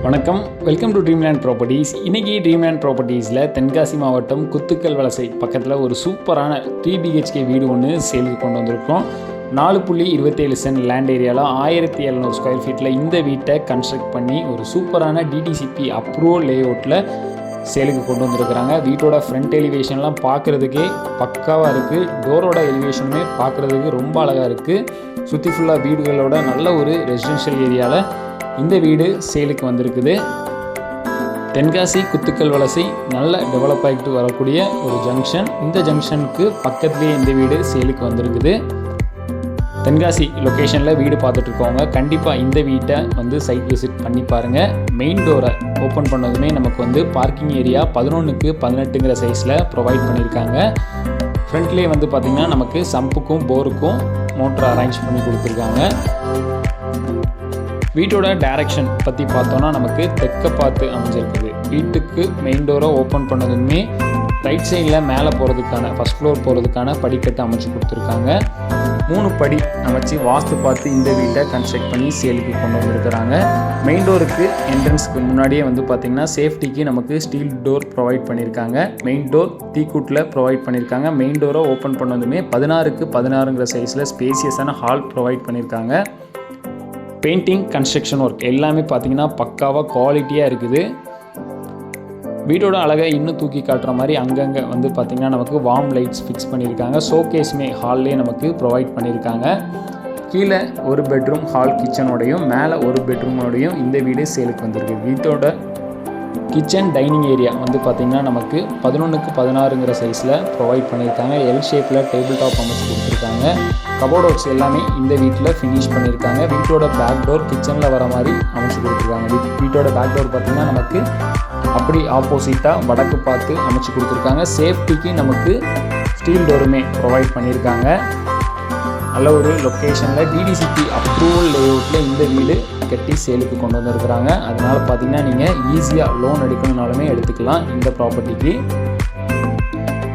வணக்கம், welcome to Dreamland properties. இன்றைக்கி Dreamland ப்ராப்பர்ட்டிஸில் Tenkasi மாவட்டம் குத்துக்கல் வலசை பக்கத்தில் ஒரு சூப்பரான 3 BHK வீடு ஒன்று சேலுக்கு கொண்டு வந்திருக்கோம். 4.27 சென்ட் லேண்ட் ஏரியாவில் 1700 ஸ்கொயர் ஃபீட்டில் இந்த வீட்டை கன்ஸ்ட்ரக்ட் பண்ணி ஒரு சூப்பரான டிடிசிபி அப்ரூவல் லேஅவுட்டில் சேலுக்கு கொண்டு வந்திருக்கிறாங்க. வீட்டோட ஃப்ரண்ட் எலிவேஷன்லாம் பார்க்குறதுக்கே பக்காவாக இருக்குது. டோரோட எலிவேஷனுமே பார்க்குறதுக்கு ரொம்ப அழகாக இருக்குது. சுற்றி ஃபுல்லாக வீடுகளோட நல்ல ஒரு ரெசிடென்ஷியல் ஏரியாவில் இந்த வீடு சேலுக்கு வந்திருக்குது. தென்காசி குத்துக்கல் வலசை நல்ல டெவலப் ஆகிட்டு வரக்கூடிய ஒரு ஜங்ஷன். இந்த ஜங்ஷனுக்கு பக்கத்துலேயே இந்த வீடு சேலுக்கு வந்திருக்குது. தென்காசி லொக்கேஷனில் வீடு பார்த்துட்டு இருக்கவங்க கண்டிப்பாக இந்த வீட்டை வந்து சைட் விசிட் பண்ணி பாருங்கள். மெயின் டோரை ஓப்பன் பண்ணதுமே நமக்கு வந்து பார்க்கிங் ஏரியா 11x18 சைஸில் ப்ரொவைட் பண்ணியிருக்காங்க. ஃப்ரண்ட்லேயே வந்து பார்த்திங்கன்னா நமக்கு சம்புக்கும் போருக்கும் மோட்டர் அரேஞ்ச் பண்ணி கொடுத்துருக்காங்க. வீட்டோட டைரக்ஷன் பற்றி பார்த்தோன்னா நமக்கு தெற்க பார்த்து அமைஞ்சிருக்குது. வீட்டுக்கு மெயின் டோரை ஓப்பன் பண்ணதுமே ரைட் சைடில் மேலே போகிறதுக்கான ஃபஸ்ட் ஃப்ளோர் போகிறதுக்கான படிக்கட்டு அமைச்சு கொடுத்துருக்காங்க. 3 படி அமைச்சு வாஸ்து பார்த்து இந்த வீட்டை கன்ஸ்ட்ரக்ட் பண்ணி சேலுக்கு கொண்டு வந்திருக்கிறாங்க. மெயின் டோருக்கு என்ட்ரன்ஸுக்கு முன்னாடியே வந்து பார்த்திங்கன்னா சேஃப்டிக்கு நமக்கு ஸ்டீல் டோர் ப்ரொவைட் பண்ணியிருக்காங்க. மெயின் டோர் தீக்கூட்டில் ப்ரொவைட் பண்ணியிருக்காங்க. மெயின் டோரை ஓப்பன் பண்ணதுமே 16x16 சைஸில் ஸ்பேசியஸான ஹால் ப்ரொவைட் பண்ணியிருக்காங்க. பெயிண்டிங், கன்ஸ்ட்ரக்ஷன் ஒர்க் எல்லாமே பார்த்திங்கன்னா பக்காவாக குவாலிட்டியாக இருக்குது. வீட்டோட அழகை இன்னும் தூக்கி காட்டுற மாதிரி அங்கங்கே வந்து பார்த்திங்கன்னா நமக்கு வார்ம் லைட்ஸ் ஃபிக்ஸ் பண்ணியிருக்காங்க. ஷோகேஸுமே ஹால்லேயே நமக்கு ப்ரொவைட் பண்ணியிருக்காங்க. கீழே ஒரு பெட்ரூம் ஹால் கிச்சனோடையும் மேலே ஒரு பெட்ரூமோடையும் இந்த வீடு சேலுக்கு வந்திருக்கு. வீட்டோட கிச்சன் டைனிங் ஏரியா வந்து பார்த்திங்கன்னா நமக்கு 11x16 சைஸில் ப்ரொவைட் பண்ணியிருக்காங்க. எல் ஷேப்பில் டேபிள் டாப் அமைச்சு கொடுத்துருக்காங்க. கபோர்ட் ஒர்க்ஸ் எல்லாமே இந்த வீட்டில் ஃபினிஷ் பண்ணியிருக்காங்க. வீட்டோட பேக் டோர் கிச்சனில் வர மாதிரி அமைச்சு கொடுத்துருக்காங்க. வீட்டோட பேக் டோர் பார்த்திங்கன்னா நமக்கு அப்படி ஆப்போசிட்டாக வடக்கு பார்த்து அமைச்சு கொடுத்துருக்காங்க. சேஃப்டிக்கு நமக்கு ஸ்டீல் டோருமே ப்ரொவைட் பண்ணியிருக்காங்க. நல்ல ஒரு லொக்கேஷனில் டிடிசிபி அப்ரூவல் லேஅவுட்டில் இந்த வீடு கட்டி சேலுக்கு கொண்டு வந்திருக்கிறாங்க. அதனால் பார்த்திங்கன்னா நீங்கள் ஈஸியாக லோன் எடுக்கணுன்னாலுமே எடுத்துக்கலாம் இந்த ப்ராப்பர்ட்டிக்கு.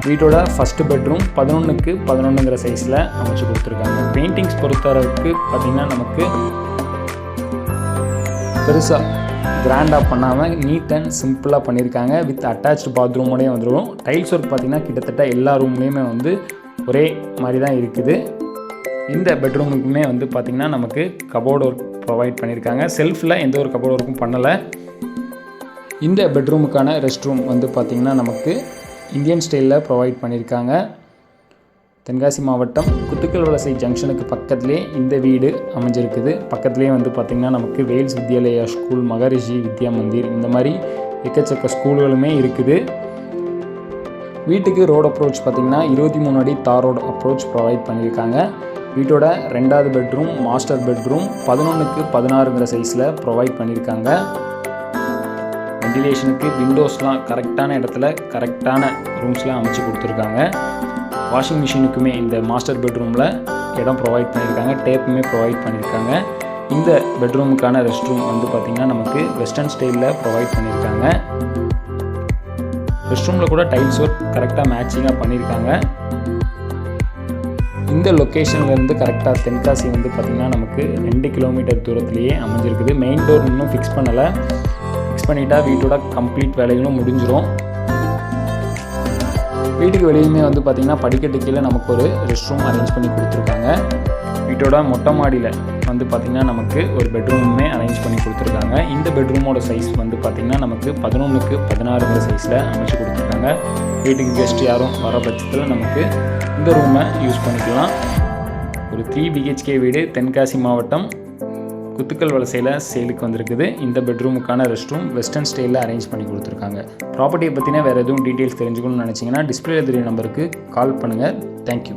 வீட்டோட ஃபஸ்ட்டு பெட்ரூம் 11x11 சைஸில் அமைச்சு கொடுத்துருக்காங்க. பெயிண்டிங்ஸ் பொறுத்தளவுக்கு பார்த்திங்கன்னா நமக்கு பெருசாக கிராண்டாக பண்ணாமல் நீட் அண்ட் சிம்பிளாக பண்ணியிருக்காங்க. வித் அட்டாச்சு பாத்ரூமோடய வந்துடும். டைல்ஸ் ஒர்க் பார்த்திங்கன்னா கிட்டத்தட்ட எல்லா ரூம்லேயுமே வந்து ஒரே மாதிரி தான் இருக்குது. இந்த பெட்ரூமுக்குமே வந்து பார்த்திங்கன்னா நமக்கு கபோர்ட் ஒர்க் ப்ரொவைட் பண்ணியிருக்காங்க. செல்ஃபில் எந்த ஒரு கபோர்ட் ஒர்க்கும் பண்ணலை. இந்த பெட்ரூமுக்கான ரெஸ்ட் ரூம் வந்து பார்த்திங்கன்னா நமக்கு இந்தியன் ஸ்டைலில் ப்ரொவைட் பண்ணியிருக்காங்க. தென்காசி மாவட்டம் குத்துக்கல் வலசை ஜங்ஷனுக்கு பக்கத்துலேயே இந்த வீடு அமைஞ்சிருக்குது. பக்கத்துலேயே வந்து பார்த்திங்கன்னா நமக்கு வேல்ஸ் வித்யாலயா ஸ்கூல், மகரிஷி வித்யா மந்திர், இந்த மாதிரி எக்கச்சக்க ஸ்கூல்களுமே இருக்குது. வீட்டுக்கு ரோடு அப்ரோச் பார்த்திங்கன்னா 23 அடி தார் ரோடு அப்ரோச் ப்ரொவைட் பண்ணியிருக்காங்க. வீட்டோட 2வது பெட்ரூம் மாஸ்டர் பெட்ரூம் 11x16 சைஸில் ப்ரொவைட் பண்ணியிருக்காங்க. வெண்டிலேஷனுக்கு விண்டோஸ்லாம் கரெக்டான இடத்துல கரெக்டான ரூம்ஸ்லாம் அமைச்சு கொடுத்துருக்காங்க. வாஷிங் மிஷினுக்குமே இந்த மாஸ்டர் பெட்ரூமில் இடம் ப்ரொவைட் பண்ணியிருக்காங்க. டேப்புமே ப்ரொவைட் பண்ணியிருக்காங்க. இந்த பெட்ரூமுக்கான ரெஸ்ட் ரூம் வந்து பார்த்திங்கன்னா நமக்கு வெஸ்டர்ன் ஸ்டைலில் ப்ரொவைட் பண்ணியிருக்காங்க. ரெஸ்ட் ரூமில் கூட டைல்ஸ் ஒர்க் கரெக்டாக மேட்சிங்காக பண்ணியிருக்காங்க. இந்த லொக்கேஷன்லேருந்து கரெக்டாக தென்காசி வந்து பார்த்திங்கன்னா நமக்கு 2 கிலோமீட்டர் தூரத்துலேயே அமைஞ்சிருக்குது. மெயின் டோர் இன்னும் ஃபிக்ஸ் பண்ணலை. ஃபிக்ஸ் பண்ணிட்டா வீட்டோட கம்ப்ளீட் வேலைகளும் முடிஞ்சிடும். வீட்டுக்கு வெளியுமே வந்து பார்த்திங்கன்னா படிக்கட்டு கீழே நமக்கு ஒரு ரெஸ்ட் ரூம் அரேஞ்ச் பண்ணி கொடுத்துருக்காங்க. வீட்டோட மொட்டை மாடியில் வந்து பார்த்திங்கன்னா நமக்கு ஒரு பெட்ரூமுமே அரேஞ்ச் பண்ணி கொடுத்துருக்காங்க. இந்த பெட்ரூமோட சைஸ் வந்து பார்த்திங்கன்னா நமக்கு 11x16 சைஸில் அமைச்சு கொடுத்துருக்காங்க. வீட்டுக்கு கெஸ்ட் யாரும் வர பட்சத்தில் நமக்கு இந்த ரூமை யூஸ் பண்ணிக்கலாம். ஒரு 3 BHK வீடு தென்காசி மாவட்டம் குத்துக்கல் வலசையில் சேலுக்கு வந்திருக்குது. இந்த பெட்ரூமுக்கான ரெஸ்ட் ரூம் வெஸ்டர்ன் ஸ்டைலில் அரேஞ்ச் பண்ணி கொடுத்துருக்காங்க. ப்ராப்பர்ட்டியை பற்றின வேறு எதுவும் டீட்டெயில்ஸ் தெரிஞ்சுக்கணும்னு நினச்சிங்கன்னா டிஸ்பிளேல தெரிய நம்பருக்கு கால் பண்ணுங்கள். தேங்க்யூ.